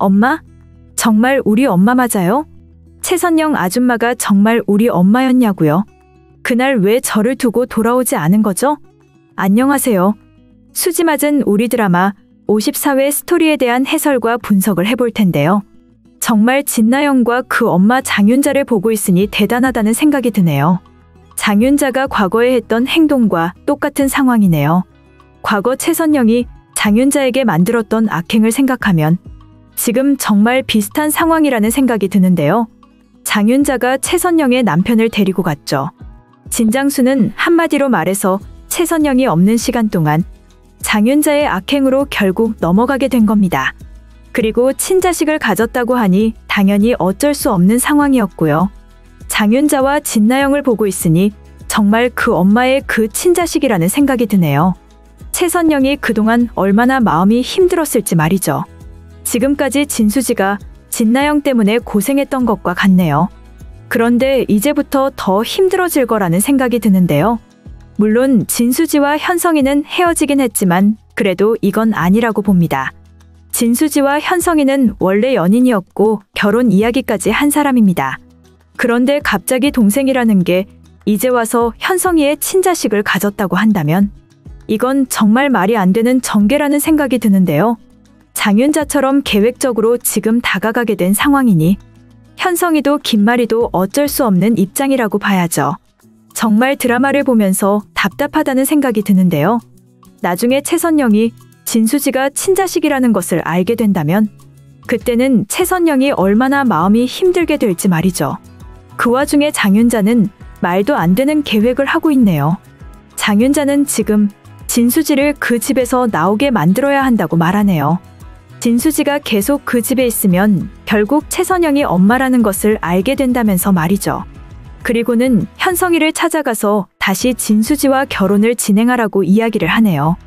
엄마? 정말 우리 엄마 맞아요? 최선영 아줌마가 정말 우리 엄마였냐고요? 그날 왜 저를 두고 돌아오지 않은 거죠? 안녕하세요. 수지 맞은 우리 드라마 54회 스토리에 대한 해설과 분석을 해볼 텐데요. 정말 진나영과 그 엄마 장윤자를 보고 있으니 대단하다는 생각이 드네요. 장윤자가 과거에 했던 행동과 똑같은 상황이네요. 과거 최선영이 장윤자에게 만들었던 악행을 생각하면 지금 정말 비슷한 상황이라는 생각이 드는데요. 장윤자가 최선영의 남편을 데리고 갔죠. 진장수는 한마디로 말해서 최선영이 없는 시간 동안 장윤자의 악행으로 결국 넘어가게 된 겁니다. 그리고 친자식을 가졌다고 하니 당연히 어쩔 수 없는 상황이었고요. 장윤자와 진나영을 보고 있으니 정말 그 엄마의 그 친자식이라는 생각이 드네요. 최선영이 그동안 얼마나 마음이 힘들었을지 말이죠. 지금까지 진수지가 진나영 때문에 고생했던 것과 같네요. 그런데 이제부터 더 힘들어질 거라는 생각이 드는데요. 물론 진수지와 현성이는 헤어지긴 했지만 그래도 이건 아니라고 봅니다. 진수지와 현성이는 원래 연인이었고 결혼 이야기까지 한 사람입니다. 그런데 갑자기 동생이라는 게 이제 와서 현성이의 친자식을 가졌다고 한다면 이건 정말 말이 안 되는 전개라는 생각이 드는데요. 장윤자처럼 계획적으로 지금 다가가게 된 상황이니 현성이도 김마리도 어쩔 수 없는 입장이라고 봐야죠. 정말 드라마를 보면서 답답하다는 생각이 드는데요. 나중에 최선영이 진수지가 친자식이라는 것을 알게 된다면 그때는 최선영이 얼마나 마음이 힘들게 될지 말이죠. 그 와중에 장윤자는 말도 안 되는 계획을 하고 있네요. 장윤자는 지금 진수지를 그 집에서 나오게 만들어야 한다고 말하네요. 진수지가 계속 그 집에 있으면 결국 최선영이 엄마라는 것을 알게 된다면서 말이죠. 그리고는 현성이를 찾아가서 다시 진수지와 결혼을 진행하라고 이야기를 하네요.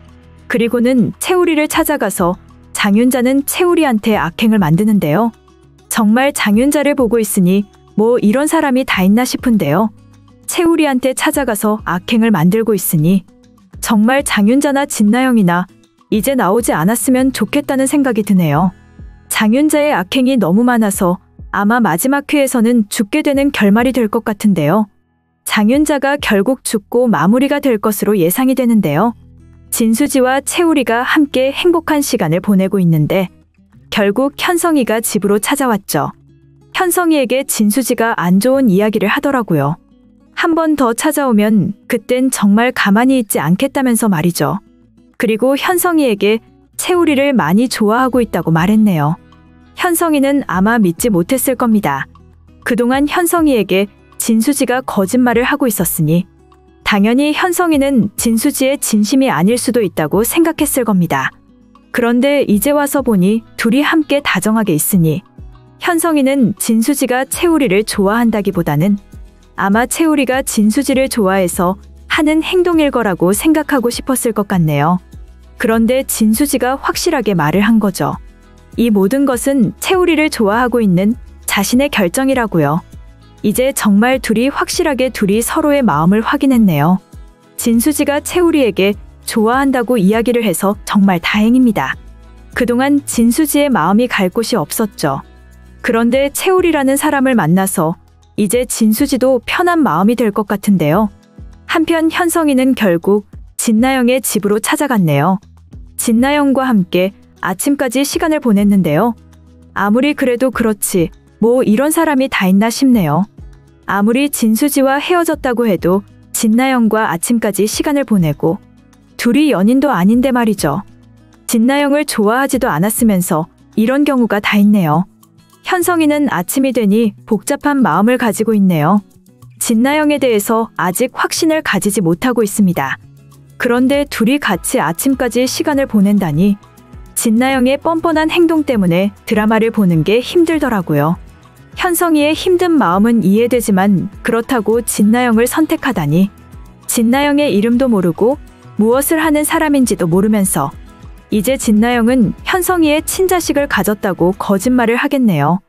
그리고는 채우리를 찾아가서 장윤자는 채우리한테 악행을 만드는데요. 정말 장윤자를 보고 있으니 뭐 이런 사람이 다 있나 싶은데요. 채우리한테 찾아가서 악행을 만들고 있으니 정말 장윤자나 진나영이나 이제 나오지 않았으면 좋겠다는 생각이 드네요. 장윤자의 악행이 너무 많아서 아마 마지막 회에서는 죽게 되는 결말이 될 것 같은데요. 장윤자가 결국 죽고 마무리가 될 것으로 예상이 되는데요. 진수지와 채우리가 함께 행복한 시간을 보내고 있는데 결국 현성이가 집으로 찾아왔죠. 현성이에게 진수지가 안 좋은 이야기를 하더라고요. 한 번 더 찾아오면 그땐 정말 가만히 있지 않겠다면서 말이죠. 그리고 현성이에게 채우리를 많이 좋아하고 있다고 말했네요. 현성이는 아마 믿지 못했을 겁니다. 그동안 현성이에게 진수지가 거짓말을 하고 있었으니 당연히 현성이는 진수지의 진심이 아닐 수도 있다고 생각했을 겁니다. 그런데 이제 와서 보니 둘이 함께 다정하게 있으니 현성이는 진수지가 채우리를 좋아한다기보다는 아마 채우리가 진수지를 좋아해서 하는 행동일 거라고 생각하고 싶었을 것 같네요. 그런데 진수지가 확실하게 말을 한 거죠. 이 모든 것은 채우리를 좋아하고 있는 자신의 결정이라고요. 이제 정말 둘이 확실하게 둘이 서로의 마음을 확인했네요. 진수지가 채우리에게 좋아한다고 이야기를 해서 정말 다행입니다. 그동안 진수지의 마음이 갈 곳이 없었죠. 그런데 채우리라는 사람을 만나서 이제 진수지도 편한 마음이 될 것 같은데요. 한편 현성이는 결국 진나영의 집으로 찾아갔네요. 진나영과 함께 아침까지 시간을 보냈는데요. 아무리 그래도 그렇지 뭐 이런 사람이 다 있나 싶네요. 아무리 진수지와 헤어졌다고 해도 진나영과 아침까지 시간을 보내고 둘이 연인도 아닌데 말이죠. 진나영을 좋아하지도 않았으면서 이런 경우가 다 있네요. 현성이는 아침이 되니 복잡한 마음을 가지고 있네요. 진나영에 대해서 아직 확신을 가지지 못하고 있습니다. 그런데 둘이 같이 아침까지 시간을 보낸다니 진나영의 뻔뻔한 행동 때문에 드라마를 보는 게 힘들더라고요. 현성이의 힘든 마음은 이해되지만 그렇다고 진나영을 선택하다니 진나영의 이름도 모르고 무엇을 하는 사람인지도 모르면서 이제 진나영은 현성이의 친자식을 가졌다고 거짓말을 하겠네요.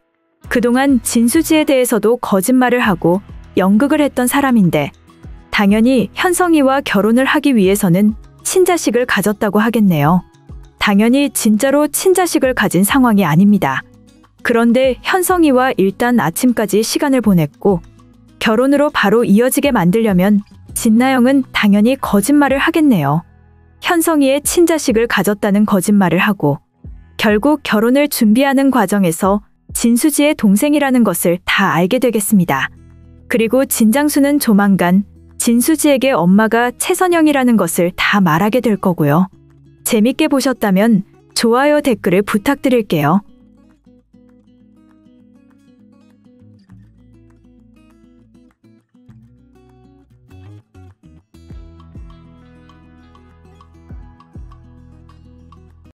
그동안 진수지에 대해서도 거짓말을 하고 연극을 했던 사람인데 당연히 현성이와 결혼을 하기 위해서는 친자식을 가졌다고 하겠네요. 당연히 진짜로 친자식을 가진 상황이 아닙니다. 그런데 현성이와 일단 아침까지 시간을 보냈고 결혼으로 바로 이어지게 만들려면 진나영은 당연히 거짓말을 하겠네요. 현성이의 친자식을 가졌다는 거짓말을 하고 결국 결혼을 준비하는 과정에서 진수지의 동생이라는 것을 다 알게 되겠습니다. 그리고 진장수는 조만간 진수지에게 엄마가 최선영이라는 것을 다 말하게 될 거고요. 재밌게 보셨다면 좋아요, 댓글을 부탁드릴게요.